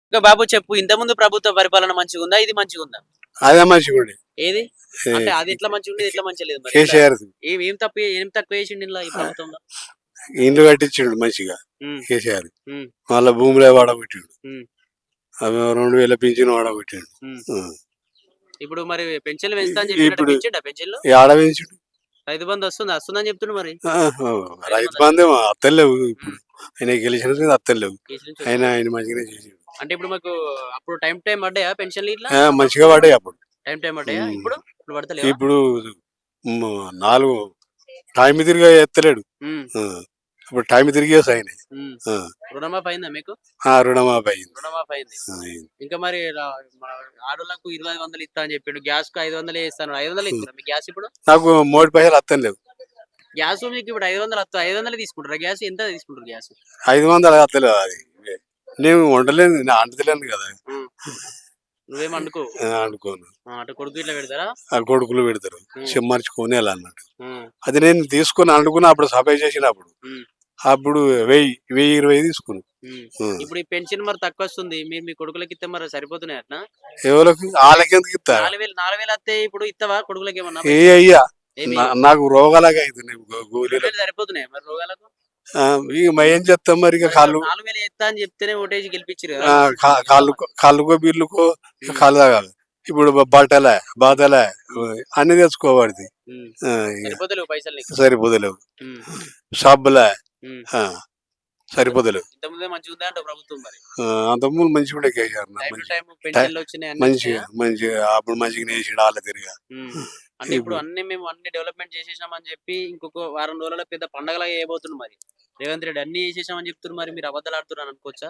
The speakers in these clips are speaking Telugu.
ఇంకా బాబు చెప్పు, ఇంత ముందు ప్రభుత్వ పరిపాలన మంచిగుందా? ఇది మంచిగుందా? అదే మంచిగుండే ఏది? అంటే అది ఎట్లా మంచిగుంది, ఇట్లా మంచిగా లేదు మరి. కేసీఆర్ ఏం తక్కువ చేసిండు ఇందులో ఈ ప్రభుత్వంలో? ఇండ్లు కట్టించిండు మంచిగా ఉమ్, కేసీఆర్. ఉమ్, మళ్ళా భూములే వాడగొట్టిండు. ఉమ్, అవి 2000 పింఛన్ వాడగొట్టిండు. ఉమ్. ఆ. ఇప్పుడు మరి పెన్షన్లు పెంచుతా అని చెప్పినట్టు ఇప్పుడు పెంచిండా పెన్షన్లు? ఏడ పెంచుడు. రైతు బంధు వస్తుందని చెప్తుండు మరి. రైతు బంధు అత్తలేవు ఇప్పుడు. ఉమ్, ఆయన గెలిచిన అత్తలేవు. కేసుల నుంచి ఆయన వస్తున్నాయి. ఆయన మంచిగానే చేసిండు. అంటే ఇప్పుడు మాకు అప్పుడు టైం పడ్డాయా పెన్షన్లు ఇట్లా? మంచిగా పడ్డాయి అప్పుడు. టైం పడ్డాయా? ఉమ్. ఇప్పుడు పడతలేవా? ఇప్పుడు 4 టైం తిరిగి ఎత్తలేడు. ఉమ్, ఆ. ఇప్పుడు టైం తిరిగేసి ఆయన. ఉమ్. ఆ. రుణమాఫీ అయిందా మీకు? రుణమాఫీ అయింది. రుణమాఫీ అయింది. అయింది. ఇంకా మరి మన ఆడోళ్ళకు 2500 ఇస్తా అని చెప్పిండు. గ్యాస్ కు 500 ఇస్తాను. 500 ఇస్తున్నా మీ గ్యాస్ ఇప్పుడు? నాకు 3 పైసలు అత్తలేవు. గ్యాస్ మీకు ఇప్పుడు 500 తీసుకుంటారా? గ్యాస్ ఎంత తీసుకుంటారు గ్యాస్? 500 అత్తలేవు. అది నేను వండలేను, నేను అంటలేను కదా. నువ్వేం అనుకో అనుకోను. అటు కొడుకు ఇట్లా పెడతారా? ఆ కొడుకులు పెడతారు చెమ్మర్చుకొని అలా అన్నట్టు. ఉమ్, అది నేను తీసుకొని అనుకున్నా అప్పుడు సఫై చేసినప్పుడు. ఉమ్, అప్పుడు 1020 తీసుకుని. ఉమ్. ఇప్పుడు ఈ పెన్షన్ మరి తక్కువ వస్తుంది. మీరు మీ కొడుకులకి ఇస్తే మరి సరిపోతున్నాయి అట్నా? ఎవరికి వాళ్ళకి ఎందుకు ఇస్తా? 4000 వస్తే ఇప్పుడు ఇస్తావా కొడుకులకి ఏమన్నా? అయ్యా ఏమి నాకు రోగాలాగా అవుతున్నాయి గోళీలు. సరిపోతున్నాయి మరి రోగాలకు? ఇక ఏం చెప్తాం మరి. ఇక కాళ్ళు 4000 ఎత్తా అని చెప్తేనే ఓటేసి గెలిపించారు ఆ, కాళ్ళుకో బిల్లుకో కాళ్ళు తాగాలి. ఇప్పుడు బట్టలే బాధలే అన్ని తెచ్చుకోబడింది. సరిపోతలేవు పైసలు నీకు. సరిపోదలేవు. ఉమ్, సబ్బులే ఉమ్. సరిపోదలేవు. ఇంతకుముందే మంచిగా ఉందా అంటే ప్రభుత్వం మరి? అంతకుముందు మంచిగా ఉండే కేసీఆర్. టైం టు టైం పెన్షన్లు వచ్చినాయి అన్ని మంచిగా వచ్చినాయా? మంచిగా అప్పుడు మంచిగా వేసాడు వాళ్ళ తిరిగా. అంటే ఇప్పుడు మేము అన్ని డెవలప్మెంట్ చేసేసామని చెప్పి ఇంకొక వారం రోజుల పెద్ద పండగలాగా చేయబోతున్నాం మరి. రేవంత్ రెడ్డి అన్ని చేసేసామని చెప్తున్నారు. మరి మీరు అబద్ధాలు ఆడుతున్నారు అనుకోవచ్చా?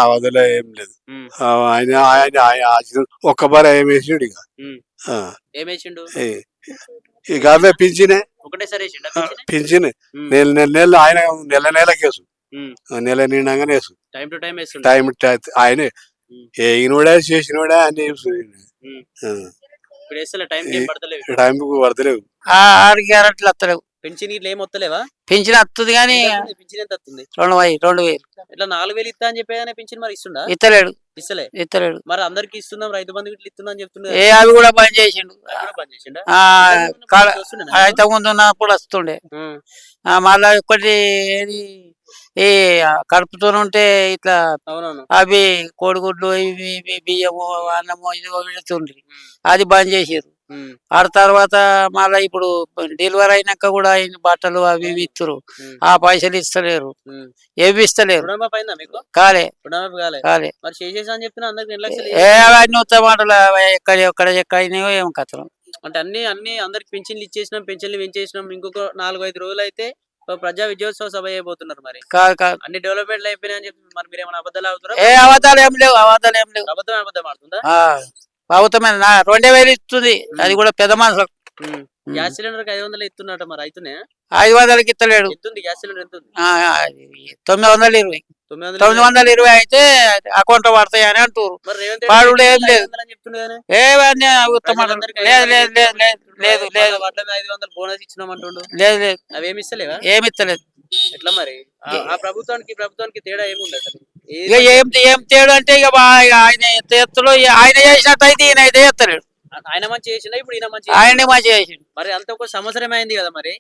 అవధలో ఏం లేదు. ఉమ్, ఆయన ఆయన ఆయన ఒక్కబారి ఏం వేసాడు ఇక. ఉమ్. ఆ. ఏం వేసిండు? ఇక అవే పింఛనే ఒకటేసారి వేసిండా పింఛన్ ఉమ్, నెల ఆయన నెల కేసు ఉమ్. నెల నిండాగానే వేసు టైం టు టైం వేస్తుండు. టైం ఆయనే ఉమ్, వేయినోడే చేసినోడే అన్ని ఉమ్. ఇప్పుడు వేస్తలే టైం ఏం పడతలేవు ఇప్పుడు. టైంకు పడతలేవు. ఆడికి అరట్లు వస్తలేవు. పెన్షన్ ఇట్లా ఏం వస్తలేవా? పింఛన్ వస్తుంది కానీ పెన్షన్ ఎంత వస్తుంది? 2000 ఇట్లా 4000 ఇస్తా అని చెప్పేదానే పెన్షన్ మరి ఇస్తుండా? ఇస్తలేడు ఇస్తలే. ఇస్తలేడు. మరి అందరికి ఇస్తున్నాం, రైతు బంధు ఇట్లా ఇస్తున్నా అని చెప్తున్నా. అవి కూడా బంద్ చేసిండు. బంద్ చేసిండా? ఇంతకు ముందు ఉన్నప్పుడు వస్తుండే. మళ్ళా ఒకటి ఏది ఈ కడుపుతో ఉంటే ఇట్లా అవునవును. అవి కోడిగుడ్లు ఇవి ఇవి బియ్యము అన్నము ఇది పెడుతుండ్రి. అది బంద్ చేసారు. ఆ తర్వాత మళ్ళా ఇప్పుడు డెలివరీ అయినాక కూడా ఆయన బట్టలు అవి ఇవి ఇస్తారు. ఆ పైసలు ఇస్తలేరు. ఏవి ఇస్తలేరు. రుణమాఫీ అయిందా మీకు? కాలే రుణమాఫీ కాలే. కాలే. మరి చేసేసా అని చెప్పిన అందరికి 2 లక్షలు అవన్నీ ఉత్తమ మాటలు ఎక్కడ అయినాయో ఏం కథలు. అంటే అన్ని అందరికి పెన్షన్లు ఇచ్చేసినాం, పెన్షన్లు పెంచేసినాం. ఇంకొక 4-5 రోజులు అయితే ప్రజా విజయోత్సవ సభ అయిపోతున్నారు మరి. కాదు కాదు అన్ని డెవలప్మెంట్లు అయిపోయినాయి అని చెప్పి మరి మీరు ఏమైనా అబద్ధాలు ఆడుతున్నారా? అబద్ధాలు ఏం లేవు. అబద్ధం ఆడుతుందా? ప్రభుత్వమే 2000 ఇస్తుంది. అది కూడా పెద్ద మనుషులకు. గ్యాస్ సిలిండర్ 500 ఇస్తున్నట్టు మరి అవుతున్నాయా? 500కి ఇస్తలేడు. ఎంత ఉంది గ్యాస్ సిలిండర్? ఎంత ఉంది? 920. 920 అయితే అకౌంట్ లో పడతాయి అని అంటారు. మరి రేవంత్ పాడు రెడ్డి ఏం లేదు. 500 అని చెప్తున్నారు. ఏవన్నీ ఉత్తమ లేదు లేదు లేదు లేదు లేదు వాటిలో 500 బోనస్ ఇచ్చినామంటుండు. లేదు లేదు అవేమి ఇస్తలేవా? ఏమి ఇస్తలేదు. ఎట్లా మరి? ఆ ప్రభుత్వానికి తేడా ఏముంది అసలు? ఇక ఏం తేడు అంటే ఇక ఆయన ఎత్తులు ఆయన చేసినట్టు అయితే ఈయన అయితే ఎత్తలేడు. ఆయన మంచి చేసిండా? ఇప్పుడు ఈయన మంచి ఆయన్ని మంచి చేసిండు. మరి అంత ఒక సంవత్సరం అయింది కదా మరి.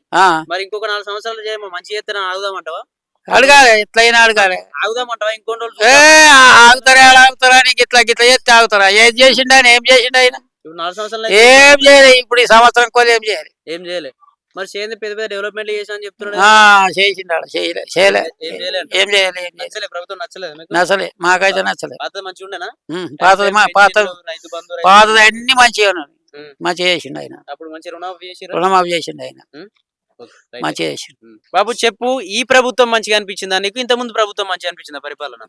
మరి ఇంకొక 4 సంవత్సరాలు చేయమో మంచి చేస్తే ఆగుదామంటావా? అడగాలి, ఎట్లయినా అడగాలి. ఆగుదామంటావా ఇంకొన్ని రోజులు? ఆగుతారా నీకు ఇట్లా చేస్తే ఆగుతారా? ఏం చేసిండు ఆయన? ఏం చేసిండు ఆయన? ఇప్పుడు 4 సంవత్సరాలు ఏం చేయలేదు. ఇప్పుడు ఈ సంవత్సరం కోళ్ళు ఏం చేయాలి? ఏం చేయలే. మరి చేయండి పెద్ద డెవలప్మెంట్ చేసా అని చెప్తున్నాడు. చేసిండు ఏం చేయలే. ప్రభుత్వం నచ్చలేదు మీకు? నచ్చలే, మాకైతే నచ్చలే. పాత మంచిగా ఉండేనా? పాతది అన్ని మంచిగా మంచిగా చేసిండు ఆయన. అప్పుడు మంచి రుణమాఫీ చేసిండు ఆయన. మంచిగా చేసిండు. బాబు చెప్పు, ఈ ప్రభుత్వం మంచిగా అనిపించిందా నీకు? ఇంత ముందు ప్రభుత్వం మంచిగా అనిపించిందా పరిపాలన?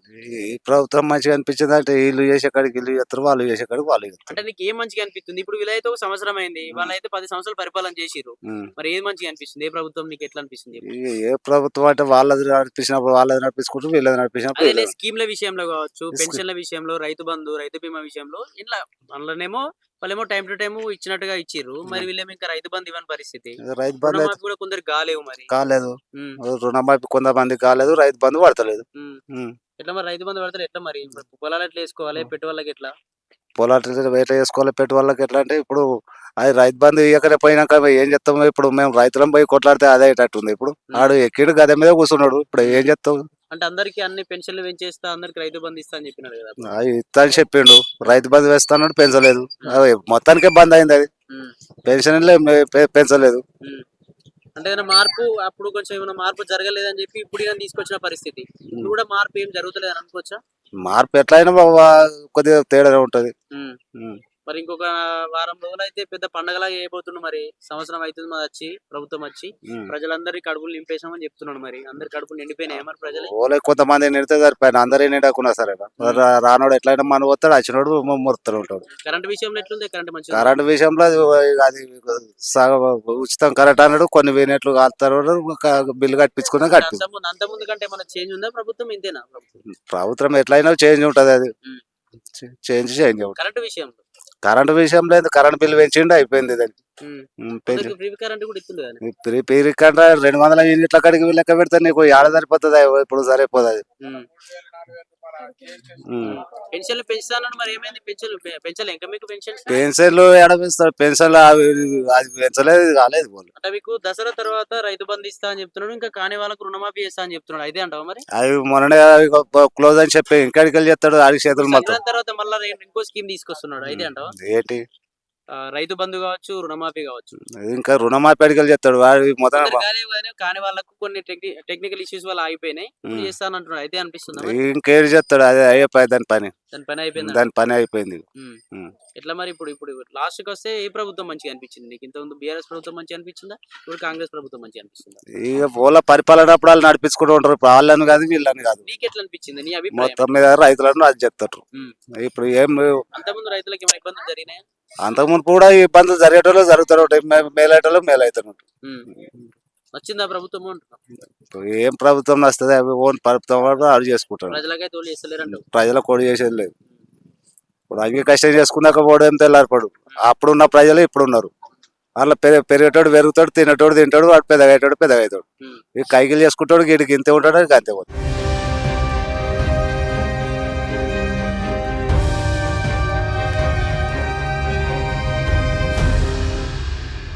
ఈ ప్రభుత్వం మంచిగా అనిపించింది అంటే వీళ్ళు చేసే కాడికి వీళ్ళు చేస్తారు, వాళ్ళు చేసే కాడికి వాళ్ళు చేస్తారు. అంటే నీకు ఏం మంచిగా అనిపిస్తుంది? ఇప్పుడు వీళ్ళైతే ఒక సంవత్సరం అయింది, వాళ్ళైతే 10 సంవత్సరాలు పరిపాలన చేసిరు. మరి ఏది మంచిగా అనిపిస్తుంది? ఏ ప్రభుత్వం నీకు ఎట్లా అనిపిస్తుంది? ఏ ప్రభుత్వం అంటే వాళ్ళది నడిపించినప్పుడు వాళ్ళది నడిపించుకుంటూ వీళ్ళది నడిపించినప్పుడు స్కీమ్ల విషయంలో కావచ్చు, పెన్షన్ల విషయంలో, రైతు బంధు, రైతు బీమా విషయంలో ఇట్లా అందులోనేమో వాళ్ళేమో టైం టు టైం ఇచ్చినట్టుగా ఇచ్చిర్రు మరి వీళ్ళేమో ఇంకా రైతు బంధు ఇవ్వని పరిస్థితి రైతు బంధు అయితే రుణమాఫీ కూడా కొందరు కాలేవు మరి కాలేదు, ఉమ్, రుణమాఫీ కొంతమంది కాలేదు, రైతు బంధు పడతలేదు. ఉమ్. ఉమ్. ఎట్లా మరి రైతు బంధు పడతారు ఎట్లా మరి ఇప్పుడు పొలాలు ఎట్లా వేసుకోవాలి పెట్టుబడులకి ఎట్లా పొలాలు ఎట్లా చేసుకోవాలి, పెట్టి వాళ్ళకి ఎట్లా అంటే ఇప్పుడు అది రైతు బంధు ఇవ్వకనే పోయినాక ఏం చేస్తాము, ఇప్పుడు మేము రైతులం పోయి కొట్లాడితే అదే అయ్యేటట్టుంది. ఇప్పుడు ఆడు ఎక్కిడు గద మీద కూర్చున్నాడు, ఇప్పుడు ఏం చేస్తావు? అంటే అందరికి అన్ని పెన్షన్లు పెంచేస్తా అందరికి రైతు బంధు ఇస్తా అని చెప్పినారు కదా అది ఇస్తా అని చెప్పిండు, రైతు బంధు వేస్తాడు పెంచలేదు. అది మొత్తానికే బంద్ అయింది, అది ఉమ్, పెన్షన్ పెంచలేదు. ఉమ్. అంటే ఏదైనా మార్పు అప్పుడు కొంచెం ఏమైనా మార్పు జరగలేదని చెప్పి ఇప్పుడు ఈయన తీసుకొచ్చిన పరిస్థితి ఇప్పుడు కూడా మార్పు ఏం జరుగుతలేదు అని అనుకోవచ్చా మార్పు ఎట్లయినా కొద్దిగా తేడా ఉంటది. ఉమ్. ఉమ్. మరి ఇంకొక వారం రోజులు అయితే పెద్ద పండగలాగా అయిపోతుంది మరి సంవత్సరం అవుతుంది మరి వచ్చి ప్రభుత్వం వచ్చి ఉమ్. ప్రజలందరి కడుపులు నింపేసామని చెప్తున్నాడు మరి అందరి కడుపులు నిండిపోయినాయి మరి ప్రజలు ఓలే కొంతమంది నిడితే సరిపోయిన అందరూ నిండకున్నా సరే రానోడు ఎట్లయినా మన వస్తాడు, వచ్చినోడు మురుతూ ఉంటాడు. కరెంట్ విషయంలో ఎట్లుంది కరెంట్ మంచిగా కరెంట్ విషయంలో అది ఉచితం కరెంట్ అన్నాడు, కొన్ని వేనట్లు కాలుతారు, బిల్లు కట్టించుకున్నా కట్టి అంత ముందు కంటే ఏమైనా చేంజ్ ఉందా ప్రభుత్వం ఇంతేనా ప్రభుత్వం ఎట్లయినా చేంజ్ ఉంటది, అది చేంజ్ ఉంటుంది. కరెంట్ విషయంలో కరెంట్ విషయంలో కరెంట్ బిల్లు పెంచిండు అయిపోయింది దానికి. అందరికి ఫ్రీ కరెంట్ కూడా ఇస్తుంది కదా పీరికంట 200 యూనిట్ల కాడికి లెక్క పెడితే నీకు ఏడ సరిపోతుంది, ఇప్పుడు సరిపోదు అది. పెన్షన్లు పెంచుతానని మరి ఏమైంది పెన్షన్లు పెంచలే ఇంకా మీకు పెన్షన్స్ పెన్షన్లు ఏడ పెంచుతారు, పెన్షన్లు అది పెంచలేదు, ఇది కాలేదు. అంటే మీకు దసరా తర్వాత రైతు బంధు ఇస్తా అని చెప్తున్నాడు ఇంకా కాని వాళ్ళకు రుణమాఫీ చేస్తా అని చెప్తున్నాడు అయితే అంటావా మరి అవి మొన్ననే క్లోజ్ అని చెప్పి ఇంకాడికి వెళ్ళి చెప్తాడు, ఆడికి చేతులు మొత్తం. సంక్రాంతి తర్వాత మళ్ళీ ఇంకో స్కీమ్ తీసుకొస్తున్నాడు అయితే అంటావా ఏంటి రైతు బంధు కావచ్చు రుణమాఫీ కావచ్చు ఇంకా రుణమాఫీ అడిగి చెప్తాడు వాడు మొత్తం. కాని వాళ్ళకు కొన్ని టెక్నికల్ ఇష్యూస్ వల్ల ఆగిపోయినాయి ఇప్పుడు చేస్తానంటున్నాడు అయితే అనిపిస్తుంది ఇంకేం చెప్తాడు, అదే అయిపోయి దాని పని అయిపోయింది దాని పని అయిపోయింది. ఎట్లా మరి ఇప్పుడు లాస్ట్ కి వస్తే ఏ ప్రభుత్వం మంచిగా అనిపించింది నీకు ఇంతకుముందు బీఆర్ఎస్ ప్రభుత్వం మంచిగా అనిపించిందా ఇప్పుడు కాంగ్రెస్ ప్రభుత్వం మంచిగా అనిపిస్తుందా ఇక వాళ్ళ పరిపాలన అప్పుడు వాళ్ళు నడిపించుకుంటూ ఉంటారు, ఇప్పుడు వాళ్ళని కాదు వీళ్ళని కాదు. నీకు ఎట్లా అనిపించింది నీ అభిప్రాయం మొత్తం మీద రైతులను అది చెప్తారు. ఇప్పుడు ఏం అంతకుముందు రైతులకు ఏమైనా ఇబ్బందులు జరిగినాయి అంతకుముందు కూడా ఈ ఇబ్బందులు జరిగేటోళ్ళు జరుగుతూ ఉంటాయి, మేలైటోళ్ళు మేలవుతున్నట్టు. నచ్చిందా ప్రభుత్వం ఏం ప్రభుత్వం నస్తుంది, అవి ఓన్ ప్రభుత్వం అడుగు చేసుకుంటారు, ప్రజలకైతే తోలు చేస్తలేరంట ప్రజలకు కోడి చేసేది లేదు. ఇప్పుడు అంగీ కష్టం చేసుకున్నాక పోవడం ఏం తెల్లారిపడు, అప్పుడున్న ప్రజలు ఇప్పుడు ఉన్నారు. అట్లా పెరిగేటోడు పెరుగుతాడు, తినేటోడు తింటాడు, వాడు పెద్దగా అవుతాడు పెద్దగా అవుతాడు. ఈ కైకిలు చేసుకుంటాడు, వీడికి ఇంతే ఉంటాడు, అంతే పోతాడు.